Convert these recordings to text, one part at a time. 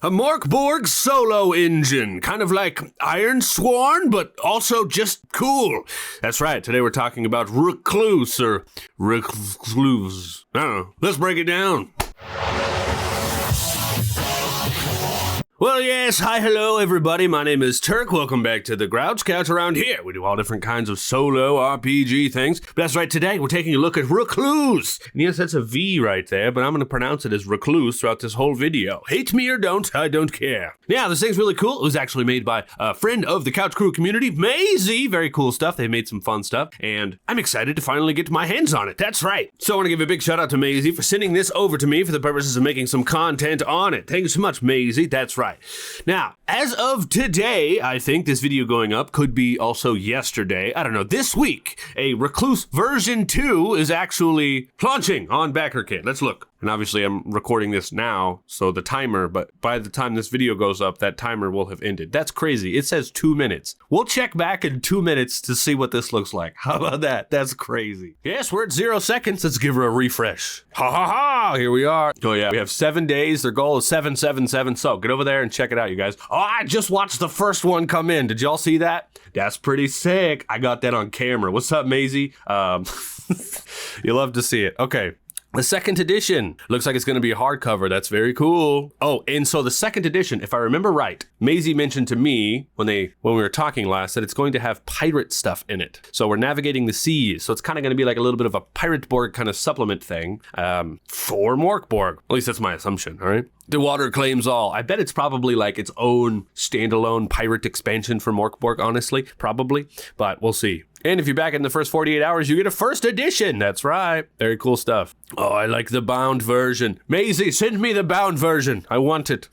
A Mork Borg solo engine, kind of like Iron Sworn, but also just cool. That's right, today we're talking about Reclvse, or Reclvse. I don't know, let's break it down. Well, yes, hi, hello, everybody. My name is Turk. Welcome back to the Grout Couch. Around here, we do all different kinds of solo RPG things. But that's right, today we're taking a look at Reclvse. And yes, that's a V right there, but I'm going to pronounce it as Reclvse throughout this whole video. Hate me or don't, I don't care. Now, this thing's really cool. It was actually made by a friend of the Couch Crew community, Maisie. Very cool stuff. They made some fun stuff, and I'm excited to finally get my hands on it. That's right. So I want to give a big shout out to Maisie for sending this over to me for the purposes of making some content on it. Thank you so much, Maisie. That's right. Now, as of today, I think this video going up could be also yesterday. I don't know. This week, a Reclvse version 2 is actually launching on BackerKit. Let's look. And obviously I'm recording this now, so the timer, but by the time this video goes up, that timer will have ended. That's crazy. It says 2 minutes. We'll check back in 2 minutes to see what this looks like. How about that? That's crazy. Yes, we're at 0 seconds. Let's give her a refresh. Ha ha ha! Here we are. Oh yeah, we have 7 days. Their goal is 777. So get over there and check it out, you guys. Oh, I just watched the first one come in. Did y'all see that? That's pretty sick. I got that on camera. What's up, Maisie? You love to see it. Okay. The second edition looks like it's going to be a hardcover. That's very cool. Oh, and so the second edition, if I remember right, Maisie mentioned to me when we were talking last that it's going to have pirate stuff in it. So we're navigating the seas. So it's kind of going to be like a little bit of a Pirate Borg kind of supplement thing for Mork Borg. At least that's my assumption, all right? The water claims all. I bet it's probably like its own standalone pirate expansion for Mork Borg, honestly. Probably, but we'll see. And if you're back in the first 48 hours, you get a first edition. That's right. Very cool stuff. Oh, I like the bound version. Maisie, send me the bound version. I want it.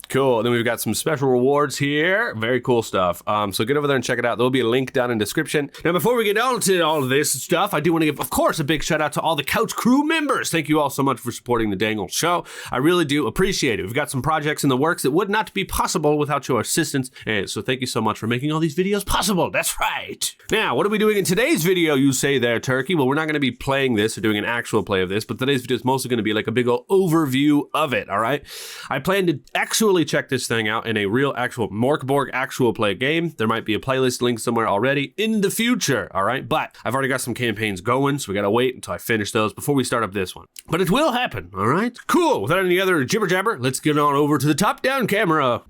Cool. Then we've got some special rewards here. Very cool stuff. So get over there and check it out. There'll be a link down in the description. Now, before we get on to all of this stuff, I do want to give, of course, a big shout out to all the Couch Crew members. Thank you all so much for supporting the dang old show. I really do appreciate it. We've got some projects in the works that would not be possible without your assistance. And so thank you so much for making all these videos possible. That's right. Now, what are we doing in today's video, you say there, Turkey? Well, we're not going to be playing this or doing an actual play of this, but today's video is mostly going to be like a big old overview of it, all right? I plan to actually check this thing out in a real actual Mork Borg actual play game. There might be a playlist link somewhere already in the future, all right? But I've already got some campaigns going, so we got to wait until I finish those before we start up this one. But it will happen, all right? Cool. Without any other jibber jabber, let's get on over to the top-down camera.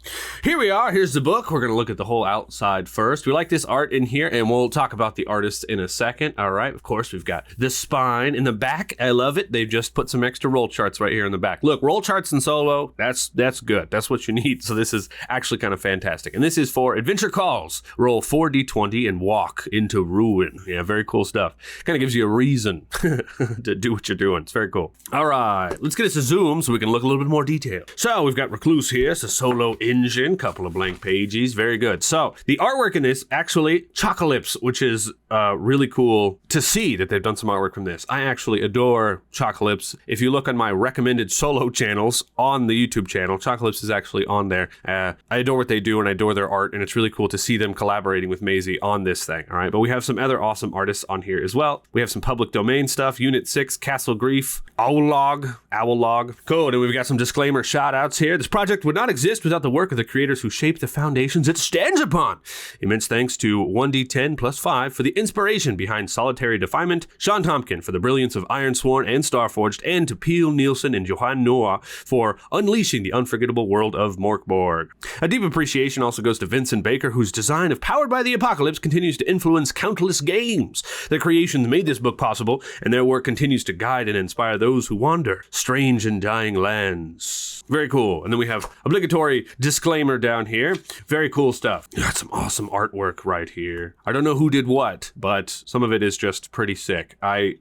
Here we are. Here's the book. We're going to look at the whole outside first. We like this art in here, and we'll talk about the artists in a second, all right? Of course, we've got the spine in the back. I love it. They've just put some extra roll charts right here in the back. Look, roll charts in solo, that's good. That's what you need. So this is actually kind of fantastic. And this is for Adventure Calls. Roll 4d20 and walk into ruin. Yeah, very cool stuff. Kind of gives you a reason to do what you're doing. It's very cool. All right, let's get us a zoom so we can look a little bit more detail. So we've got Reclvse here. It's a solo engine, couple of blank pages. Very good. So the artwork in this actually Reclvse, which is really cool to see that they've done some artwork from this. I actually adore Reclvse. If you look on my recommended solo channels on the YouTube channel, Reclvse is actually on there. I adore what they do and I adore their art, and it's really cool to see them collaborating with Maisie on this thing, all right? But we have some other awesome artists on here as well. We have some public domain stuff, Unit 6, Castle Grief, Owl Log. Cool, and we've got some disclaimer shout-outs here. This project would not exist without the work of the creators who shaped the foundations it stands upon. Immense thanks to 1d10 plus 5 for the inspiration behind Solitary Defilement, Sean Tompkin for the brilliance of Ironsworn and Starforged, and to Peel Nielsen and Johan Noah for unleashing the unforgettable world of Mork Borg. A deep appreciation also goes to Vincent Baker, whose design of Powered by the Apocalypse continues to influence countless games. Their creations made this book possible, and their work continues to guide and inspire those who wander strange and dying lands. Very cool. And then we have obligatory disclaimer down here. Very cool stuff. Got some awesome artwork right here. I don't know who did what, but some of it is just pretty sick. I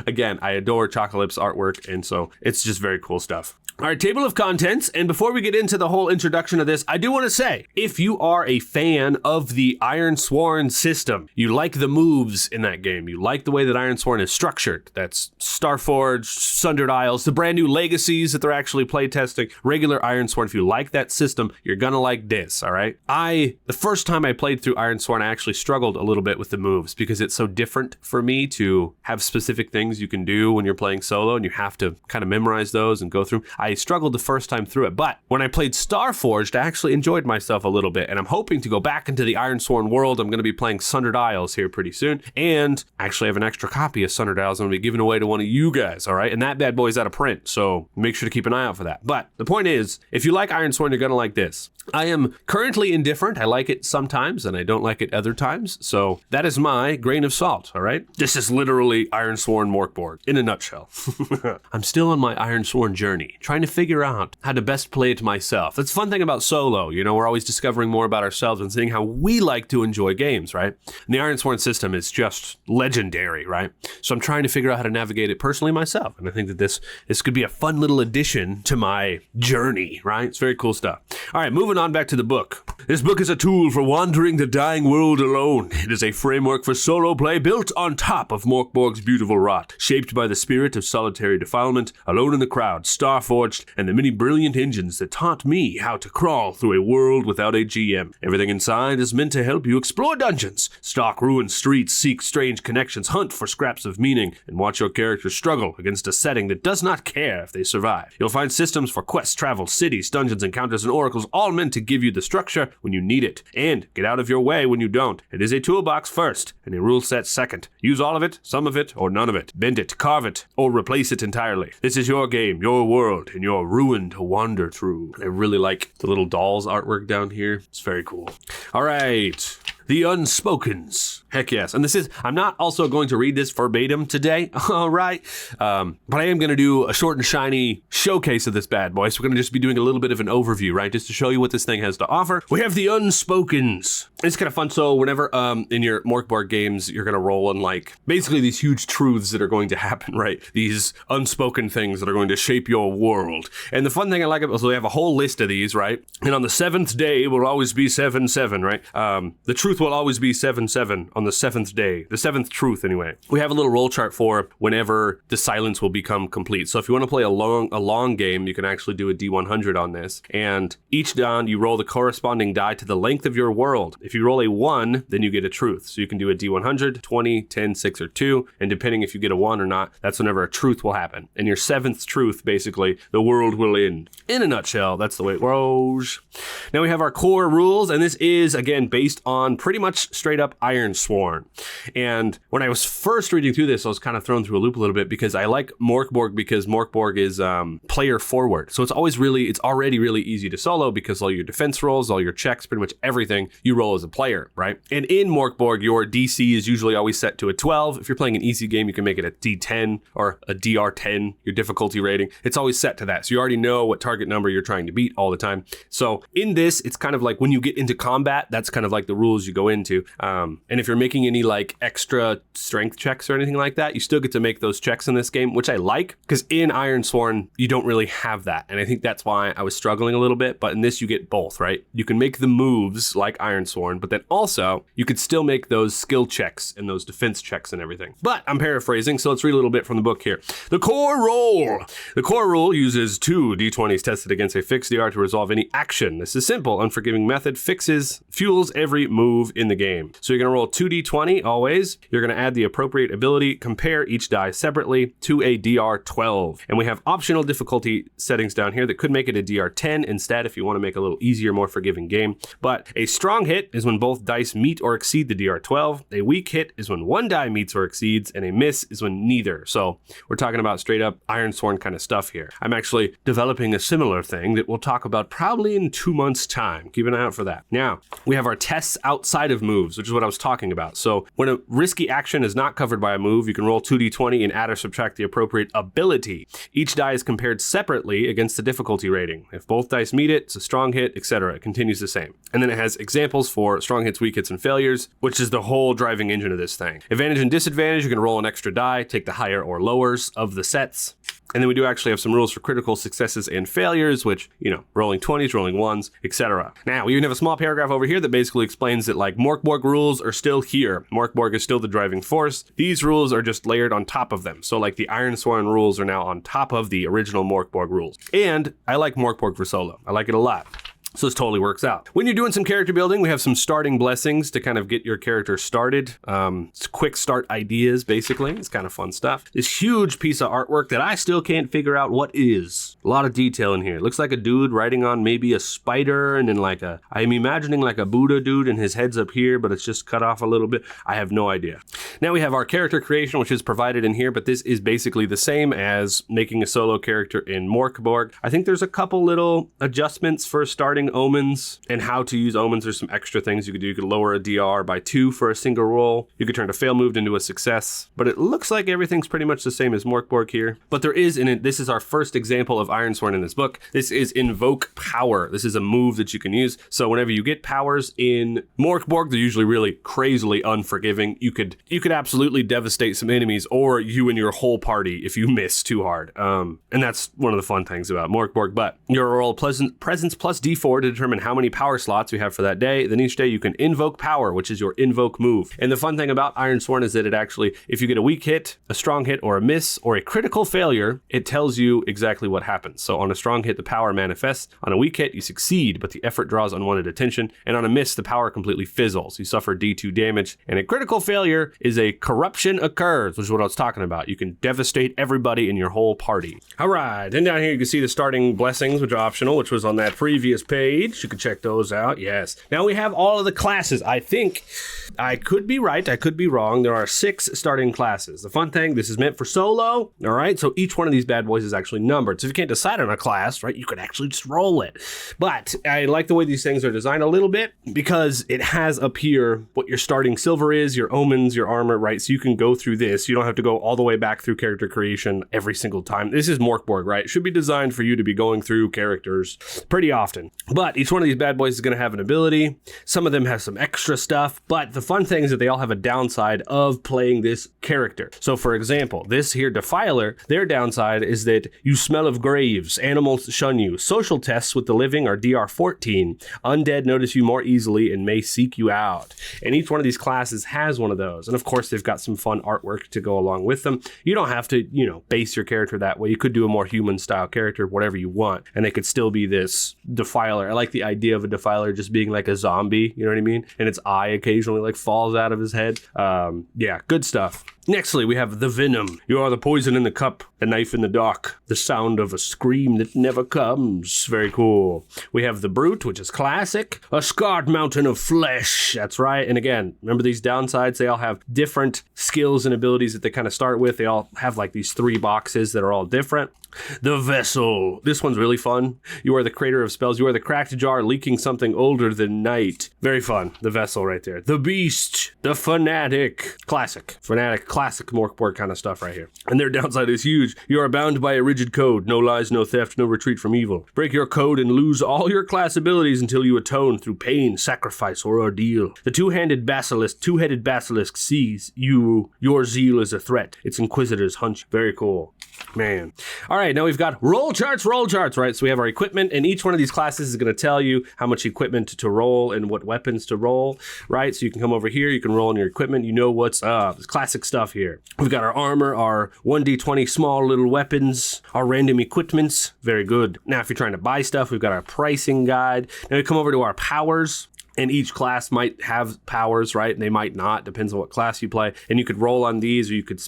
adore Reclvse artwork, and so it's just very cool stuff. All right, table of contents, and before we get into the whole introduction of this, I do want to say, if you are a fan of the Ironsworn system, you like the moves in that game, you like the way that Ironsworn is structured, that's Starforged, Sundered Isles, the brand new legacies that they're actually playtesting, regular Ironsworn, if you like that system, you're gonna like this, all right? The first time I played through Ironsworn, I actually struggled a little bit with the moves because it's so different for me to have specific things you can do when you're playing solo and you have to kind of memorize those and go through. I I struggled the first time through it. But when I played Starforged, I actually enjoyed myself a little bit, and I'm hoping to go back into the Ironsworn world. I'm going to be playing Sundered Isles here pretty soon, and I actually have an extra copy of Sundered Isles I'm going to be giving away to one of you guys, all right? And that bad boy's out of print, so make sure to keep an eye out for that. But the point is, if you like Ironsworn, you're going to like this. I am currently indifferent. I like it sometimes, and I don't like it other times, so that is my grain of salt, all right? This is literally Ironsworn Mork in a nutshell. I'm still on my Ironsworn journey, trying to figure out how to best play it myself. That's the fun thing about solo, you know, we're always discovering more about ourselves and seeing how we like to enjoy games, right? And the Ironsworn system is just legendary, right? So I'm trying to figure out how to navigate it personally myself, and I think that this could be a fun little addition to my journey, right? It's very cool stuff. All right, moving on back to the book. This book is a tool for wandering the dying world alone. It is a framework for solo play built on top of Borg's beautiful rot, shaped by the spirit of solitary defilement, alone in the crowd, Starforged, and the many brilliant engines that taught me how to crawl through a world without a GM. Everything inside is meant to help you explore dungeons, stalk ruined streets, seek strange connections, hunt for scraps of meaning, and watch your characters struggle against a setting that does not care if they survive. You'll find systems for quests, travel, cities, dungeons, encounters, and oracles, all meant to give you the structure when you need it, and get out of your way when you don't. It is a toolbox first, and a rule set second. Use all of it, some of it, or none of it. Bend it, carve it, or replace it entirely. This is your game, your world, and your ruin to wander through. I really like the little dolls artwork down here. It's very cool. All right. The Unspokens. Heck yes. And I'm not also going to read this verbatim today, all right? But I am going to do a short and shiny showcase of this bad boy. So we're going to just be doing a little bit of an overview, right? Just to show you what this thing has to offer. We have the Unspokens. It's kind of fun. So whenever in your Borg games, you're going to roll on like basically these huge truths that are going to happen, right? These unspoken things that are going to shape your world. And the fun thing I like about, so we have a whole list of these, right? And on the 7th day will always be 7-7, right? The truth will always be 7-7 on the 7th day, the 7th truth anyway. We have a little roll chart for whenever the silence will become complete. So if you want to play a long game, you can actually do a D100 on this. And each down, you roll the corresponding die to the length of your world. If you roll a 1, then you get a truth. So you can do a D100, 20, 10, 6, or 2. And depending if you get a 1 or not, that's whenever a truth will happen. And your 7th truth, basically, the world will end. In a nutshell, that's the way it goes. Now we have our core rules, and this is, again, based on pretty much straight up Ironsworn. And when I was first reading through this, I was kind of thrown through a loop a little bit because I like Borg because Borg is player forward. So it's already really easy to solo because all your defense rolls, all your checks, pretty much everything you roll as a player, right? And in Borg, your DC is usually always set to a 12. If you're playing an easy game, you can make it a D10 or a DR10, your difficulty rating. It's always set to that. So you already know what target number you're trying to beat all the time. So in this, it's kind of like when you get into combat, that's kind of like the rules you go into. And if you're making any like extra strength checks or anything like that, you still get to make those checks in this game, which I like because in Ironsworn, you don't really have that. And I think that's why I was struggling a little bit. But in this, you get both, right? You can make the moves like Ironsworn, but then also you could still make those skill checks and those defense checks and everything. But I'm paraphrasing, so let's read a little bit from the book here. The core roll. The core rule uses 2 d20s tested against a fixed DR to resolve any action. This is simple, unforgiving method, fuels every move in the game. So you're going to roll 2d20 always. You're going to add the appropriate ability, compare each die separately to a DR12. And we have optional difficulty settings down here that could make it a DR10 instead if you want to make a little easier, more forgiving game. But a strong hit is when both dice meet or exceed the DR12. A weak hit is when one die meets or exceeds, and a miss is when neither. So we're talking about straight up Ironsworn kind of stuff here. I'm actually developing a similar thing that we'll talk about probably in 2 months' time. Keep an eye out for that. Now, we have our tests outside of moves, which is what I was talking about. So when a risky action is not covered by a move, you can roll 2d20 and add or subtract the appropriate ability. Each die is compared separately against the difficulty rating. If both dice meet it, it's a strong hit, etc. It continues the same. And then it has examples for strong hits, weak hits, and failures, which is the whole driving engine of this thing. Advantage and disadvantage, you can roll an extra die, take the higher or lowers of the sets. And then we do actually have some rules for critical successes and failures, which, rolling 20s, rolling 1s, etc. Now, we even have a small paragraph over here that basically explains that, like, Borg rules are still here. Borg is still the driving force. These rules are just layered on top of them. So, like, the Ironsworn rules are now on top of the original Borg rules. And I like Borg for solo. I like it a lot. So this totally works out. When you're doing some character building, we have some starting blessings to kind of get your character started. It's quick start ideas, basically. It's kind of fun stuff. This huge piece of artwork that I still can't figure out what is. A lot of detail in here. It looks like a dude writing on maybe a spider and then like I'm imagining like a Buddha dude and his head's up here, but it's just cut off a little bit. I have no idea. Now we have our character creation, which is provided in here, but this is basically the same as making a solo character in Borg. I think there's a couple little adjustments for starting omens and how to use omens. There's some extra things you could do. You could lower a DR by 2 for a single roll. You could turn a fail move into a success, but it looks like everything's pretty much the same as Borg here. But there is in it, this is our first example of Ironsworn in this book. This is invoke power. This is a move that you can use. So whenever you get powers in Borg, they're usually really crazily unforgiving. You could absolutely devastate some enemies or you and your whole party if you miss too hard. And that's one of the fun things about Borg. But you roll presence plus D4 to determine how many power slots you have for that day. Then each day you can invoke power, which is your invoke move. And the fun thing about Ironsworn is that it actually, if you get a weak hit, a strong hit, or a miss, or a critical failure, it tells you exactly what happens. So on a strong hit, the power manifests. On a weak hit, you succeed, but the effort draws unwanted attention. And on a miss, the power completely fizzles. You suffer D2 damage. And a critical failure is a corruption occurs, which is what I was talking about. You can devastate everybody in your whole party. All right, then down here you can see the starting blessings, which are optional, which was on that previous page. You can check those out, yes. Now we have all of the classes. I think, I could be right, I could be wrong. There are 6 starting classes. The fun thing, this is meant for solo, all right? So each one of these bad boys is actually numbered. So if you can't decide on a class, right, you could actually just roll it. But I like the way these things are designed a little bit because it has up here what your starting silver is, your omens, your armor, right? So you can go through this. You don't have to go all the way back through character creation every single time. This is Borg, right? It should be designed for you to be going through characters pretty often. But each one of these bad boys is going to have an ability. Some of them have some extra stuff, but the fun thing is that they all have a downside of playing this character. So for example, this here Defiler, their downside is that you smell of graves, animals shun you. Social tests with the living are DR 14. Undead notice you more easily and may seek you out. And each one of these classes has one of those. And of course, they've got some fun artwork to go along with them. You don't have to, base your character that way. You could do a more human style character, whatever you want, and they could still be this Defiler. I like the idea of a Defiler just being like a zombie, you know what I mean? And its eye occasionally like falls out of his head. Yeah, good stuff. Nextly, we have the Venom. You are the poison in the cup, the knife in the dark, the sound of a scream that never comes. Very cool. We have the Brute, which is classic. A scarred mountain of flesh. That's right. And again, remember these downsides? They all have different skills and abilities that they kind of start with. They all have like these 3 boxes that are all different. The Vessel. This one's really fun. You are the creator of spells. You are the cracked jar leaking something older than night. Very fun. The Vessel right there. The Beast. The Fanatic. Classic. Fanatic, classic Borg kind of stuff right here. And their downside is huge. You are bound by a rigid code. No lies, no theft, no retreat from evil. Break your code and lose all your class abilities until you atone through pain, sacrifice, or ordeal. The two-headed basilisk sees your zeal as a threat. Its inquisitors hunch. Very cool. Man. All right, now we've got roll charts, right? So we have our equipment, and each one of these classes is going to tell you how much equipment to roll and what weapons to roll, right? So you can come over here, you can roll on your equipment, you know what's up. It's classic stuff here. We've got our armor, our 1d20 small little weapons, our random equipments. Very good. Now, if you're trying to buy stuff, we've got our pricing guide. Now we come over to our powers. And each class might have powers, right? And they might not, depends on what class you play. And you could roll on these, or you could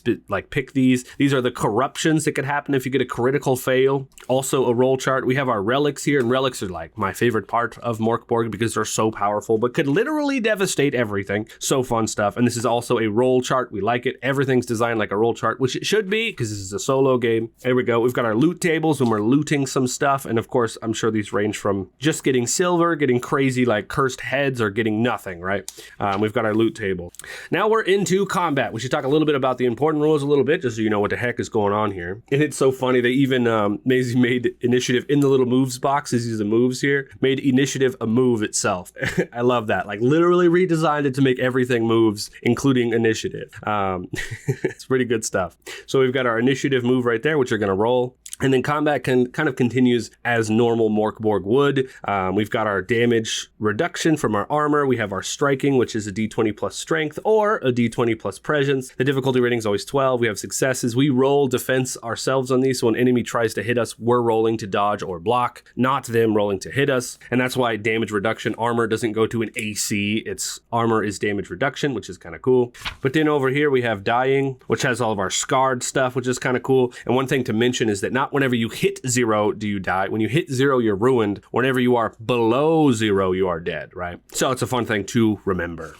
pick these. These are the corruptions that could happen if you get a critical fail. Also a roll chart. We have our relics here, and relics are like my favorite part of Borg because they're so powerful, but could literally devastate everything. So fun stuff. And this is also a roll chart. We like it. Everything's designed like a roll chart, which it should be because this is a solo game. There we go. We've got our loot tables when we're looting some stuff. And of course, I'm sure these range from just getting silver, getting crazy like cursed heads, or getting nothing, right? We've got our loot table. Now we're into combat. We should talk a little bit about the important rules a little bit, just so you know what the heck is going on here. And it's so funny, they even made initiative in the little moves box. These are the moves here. Made initiative a move itself. I love that. Like literally redesigned it to make everything moves, including initiative. It's pretty good stuff. So we've got our initiative move right there, which you're going to roll. And then combat kind of continues as normal Mork Borg would. We've got our damage reduction from our armor. We have our striking, which is a d20 plus strength or a d20 plus presence. The difficulty rating is always 12. We have successes. We roll defense ourselves on these. So when an enemy tries to hit us, we're rolling to dodge or block, not them rolling to hit us. And that's why damage reduction armor doesn't go to an AC. Its armor is damage reduction, which is kind of cool. But then over here we have dying, which has all of our scarred stuff, which is kind of cool. And one thing to mention is that not whenever you hit 0 do you die. When you hit 0, you're ruined. Whenever you are below 0, you are dead, right? So it's a fun thing to remember.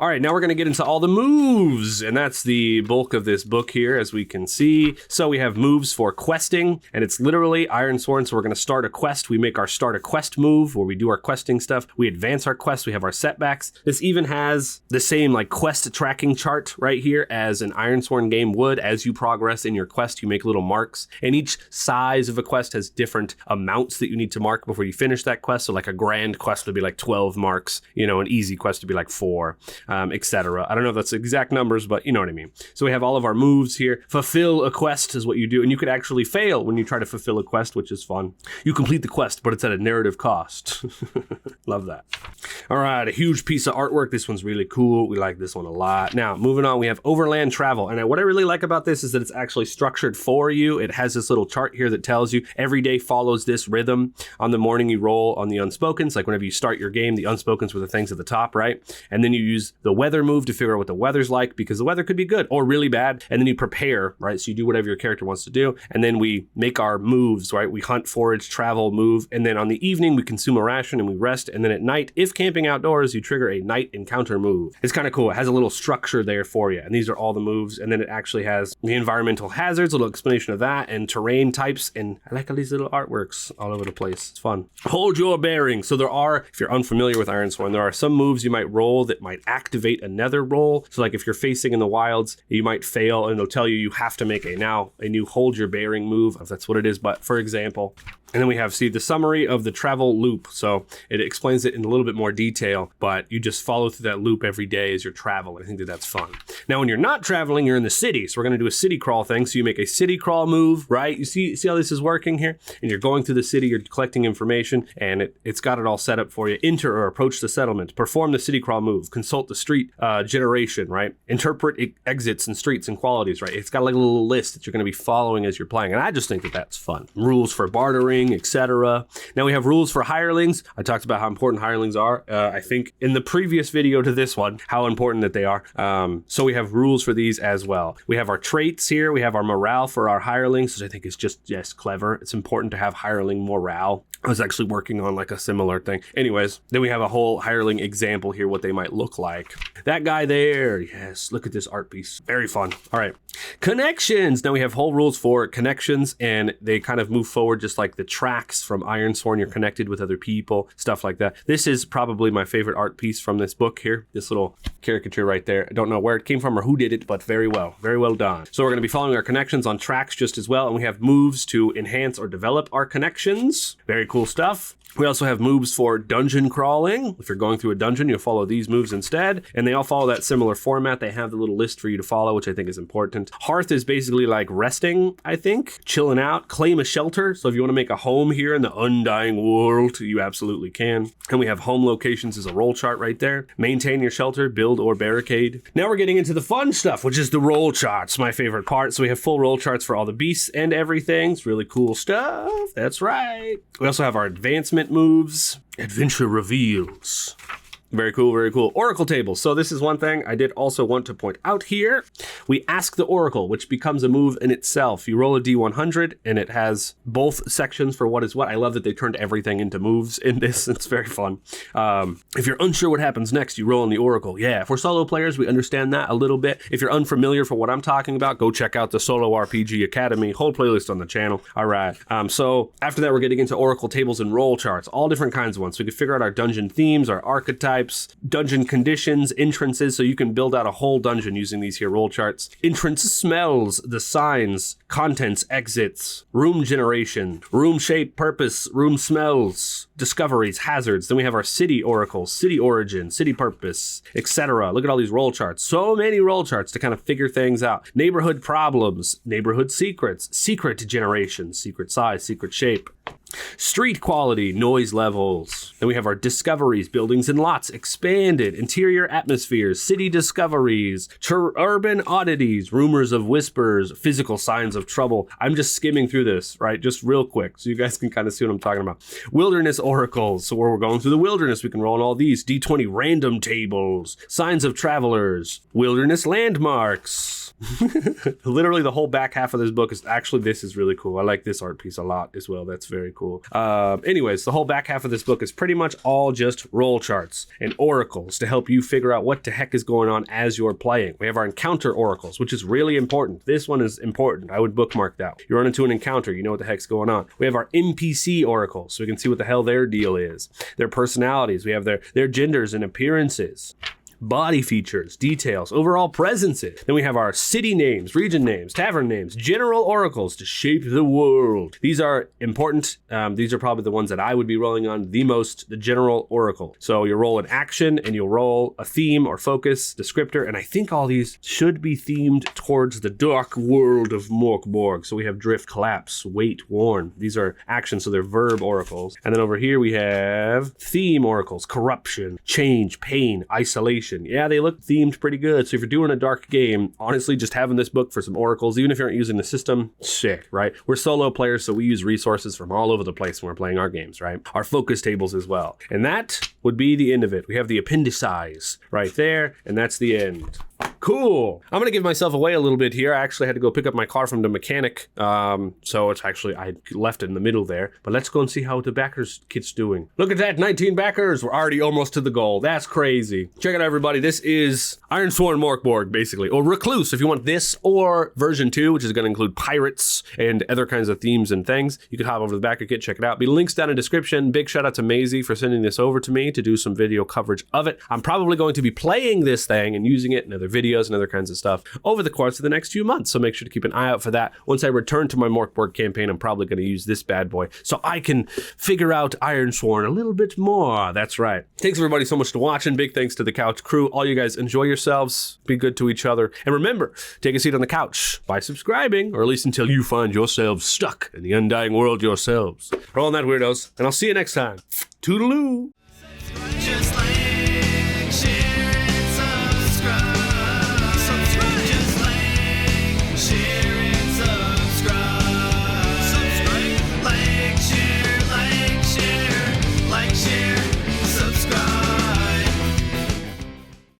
All right, now we're going to get into all the moves, and that's the bulk of this book here, as we can see. So we have moves for questing, and it's literally Iron Sworn. So we're going to start a quest. We make our start a quest move where we do our questing stuff. We advance our quest. We have our setbacks. This even has the same like quest tracking chart right here as an Iron Sworn game would. As you progress in your quest, you make little marks, and each size of a quest has different amounts that you need to mark before you finish that quest. So like a grand quest would be like 12 marks, an easy quest would be like 4. Etc. I don't know if that's exact numbers, but you know what I mean. So we have all of our moves here. Fulfill a quest is what you do, and you could actually fail when you try to fulfill a quest, which is fun. You complete the quest, but it's at a narrative cost. Love that. All right, a huge piece of artwork. This one's really cool. We like this one a lot. Now, moving on, we have overland travel, and what I really like about this is that it's actually structured for you. It has this little chart here that tells you every day follows this rhythm. On the morning, you roll on the unspokens. Like whenever you start your game, the unspokens were the things at the top, right? And then you use the weather move to figure out what the weather's like, because the weather could be good or really bad. And then you prepare, right? So you do whatever your character wants to do. And then we make our moves, right? We hunt, forage, travel, move. And then on the evening, we consume a ration and we rest. And then at night, if camping outdoors, you trigger a night encounter move. It's kind of cool. It has a little structure there for you. And these are all the moves. And then it actually has the environmental hazards, a little explanation of that, and terrain types. And I like all these little artworks all over the place. It's fun. Hold your bearing. So there are, if you're unfamiliar with Iron Sworn, there are some moves you might roll that might activate another roll. So like if you're facing in the wilds, you might fail and it'll tell you have to make a new hold your bearing move, if that's what it is. But for example, and then we have, the summary of the travel loop. So it explains it in a little bit more detail, but you just follow through that loop every day as you're traveling. I think that's fun. Now, when you're not traveling, you're in the city. So we're going to do a city crawl thing. So you make a city crawl move, right? You see how this is working here? And you're going through the city, you're collecting information, and it's got it all set up for you. Enter or approach the settlement. Perform the city crawl move. Consult the street generation, right? Interpret exits and streets and qualities, right? It's got like a little list that you're going to be following as you're playing. And I just think that that's fun. Rules for bartering, etc. Now we have rules for hirelings. I talked about how important hirelings are. I think in the previous video to this one, how important that they are. So we have rules for these as well. We have our traits here. We have our morale for our hirelings, which I think is just clever. It's important to have hireling morale. I was actually working on like a similar thing. Anyways, then we have a whole hireling example here, what they might look like. That guy there, yes, look at this art piece. Very fun. All right, connections. Now we have whole rules for connections, and they kind of move forward just like the tracks from Iron Sworn. You're connected with other people, stuff like that. This is probably my favorite art piece from this book here. This little caricature right there. I don't know where it came from or who did it, but very well done. So we're going to be following our connections on tracks just as well, and we have moves to enhance or develop our connections. Very cool stuff. We also have moves for dungeon crawling. If you're going through a dungeon, you'll follow these moves instead. And they all follow that similar format. They have the little list for you to follow, which I think is important. Hearth is basically like resting, I think. Chilling out. Claim a shelter. So if you want to make a home here in the undying world, you absolutely can. And we have home locations as a roll chart right there. Maintain your shelter, build or barricade. Now we're getting into the fun stuff, which is the roll charts, my favorite part. So we have full roll charts for all the beasts and everything. It's really cool stuff. That's right. We also have our advancement moves. Adventure reveals. Very cool, very cool. Oracle tables. So this is one thing I did also want to point out here. We ask the Oracle, which becomes a move in itself. You roll a D100 and it has both sections for what is what. I love that they turned everything into moves in this. It's very fun. If you're unsure what happens next, you roll in the Oracle. Yeah, if we're solo players, we understand that a little bit. If you're unfamiliar for what I'm talking about, go check out the Solo RPG Academy, whole playlist on the channel. All right. So after that, we're getting into Oracle tables and roll charts, all different kinds of ones. So we can figure out our dungeon themes, our archetypes, types, dungeon conditions, entrances, so you can build out a whole dungeon using these here roll charts. Entrance smells, the signs, contents, exits, room generation, room shape, purpose, room smells, discoveries, hazards. Then we have our city oracles, city origin, city purpose, etc. Look at all these roll charts. So many roll charts to kind of figure things out. Neighborhood problems, neighborhood secrets, secret generation, secret size, secret shape. Street quality, noise levels. Then we have our discoveries, buildings and lots, expanded, interior atmospheres, city discoveries, urban oddities, rumors of whispers, physical signs of trouble. I'm just skimming through this, right? Just real quick so you guys can kind of see what I'm talking about. Wilderness oracles. So where we're going through the wilderness, we can roll on all these. D20 random tables, signs of travelers, wilderness landmarks. Literally the whole back half of this book is actually, this is really cool. I like this art piece a lot as well. That's very cool. Anyways, the whole back half of this book is pretty much all just roll charts and oracles to help you figure out what the heck is going on as you're playing. We have our encounter oracles, which is really important. This one is important. I would bookmark that. You run into an encounter, you know what the heck's going on. We have our NPC oracles, so we can see what the hell their deal is. Their personalities. We have their genders and appearances. Body features, details, overall presences. Then we have our city names, region names, tavern names, general oracles to shape the world. These are important. These are probably the ones that I would be rolling on the most, the general oracle. So you'll roll an action and you'll roll a theme or focus, descriptor, and I think all these should be themed towards the dark world of Borg. So we have drift, collapse, wait, warn. These are actions, so they're verb oracles. And then over here we have theme oracles, corruption, change, pain, isolation. Yeah, they look themed pretty good. So if you're doing a dark game, honestly, just having this book for some oracles, even if you aren't using the system, sick, right? We're solo players, so we use resources from all over the place when we're playing our games, right? Our focus tables as well. And that would be the end of it. We have the appendicize right there, and that's the end. Cool. I'm going to give myself away a little bit here. I actually had to go pick up my car from the mechanic. So it's actually, I left it in the middle there. But let's go and see how the backers kit's doing. Look at that, 19 backers. We're already almost to the goal. That's crazy. Check it out, everybody. This is Ironsworn Borg, basically. Or Reclvse, if you want this, or version 2, which is going to include pirates and other kinds of themes and things. You can hop over to the backer kit, check it out. Be links down in the description. Big shout out to Maisie for sending this over to me to do some video coverage of it. I'm probably going to be playing this thing and using it in other videos and other kinds of stuff over the course of the next few months. So make sure to keep an eye out for that. Once I return to my Borg campaign, I'm probably going to use this bad boy so I can figure out Ironsworn a little bit more. That's right. Thanks everybody so much for watching. Big thanks to the couch crew. All you guys enjoy yourselves. Be good to each other. And remember, take a seat on the couch by subscribing, or at least until you find yourselves stuck in the undying world yourselves. Roll on that, weirdos. And I'll see you next time. Toodaloo.